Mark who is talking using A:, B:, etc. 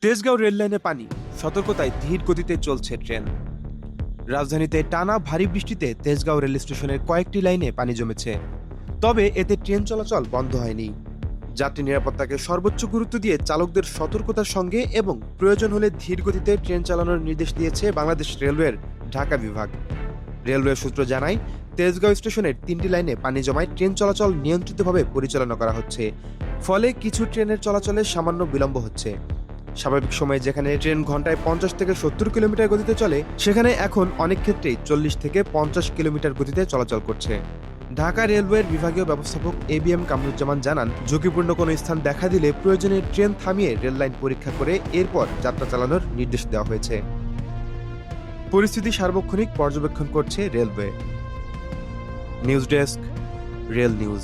A: তেজগাঁও রেললাইনে পানি, সতর্কতায় ধীর গতিতে চলছে ট্রেন। রাজধানীতে টানা ভারী বৃষ্টিতে তেজগাঁও রেল স্টেশনের কয়েকটি লাইনে পানি জমেছে। তবে এতে ট্রেন চলাচল বন্ধ হয়নি। যাত্রী নিরাপত্তাকে সর্বোচ্চ গুরুত্ব দিয়ে চালকদের সতর্কতার সঙ্গে এবং প্রয়োজন হলে ধীর গতিতে ট্রেন চালানোর নির্দেশ দিয়েছে বাংলাদেশ রেলওয়ের ঢাকা বিভাগ। রেলওয়ে সূত্র জানায়, তেজগাঁও স্টেশনের 3টি লাইনে পানি জমায় ট্রেন চলাচল নিয়ন্ত্রিতভাবে পরিচালনা করা হচ্ছে। ফলে কিছু ট্রেনের চলাচলে সামান্য বিলম্ব হচ্ছে। স্বাভাবিক সময়ে যেখানে ট্রেন ঘন্টায় 50 থেকে 70 কিলোমিটার গতিতে চলে, সেখানে এখন অনেক ক্ষেত্রেই 40 থেকে 50 কিলোমিটার গতিতে চলাচল করছে। ঢাকা রেলওয়ের বিভাগীয় ব্যবস্থাপক ABM কামরুজ্জামান জানান, ঝুঁকিপূর্ণ কোনো স্থান দেখা দিলে প্রয়োজনে ট্রেন থামিয়ে রেললাইন পরীক্ষা করে এরপর যাত্রা চালানোর নির্দেশ দেওয়া হয়েছে। পরিস্থিতি সার্বক্ষণিক পর্যবেক্ষণ করছে railway. News desk, rail news.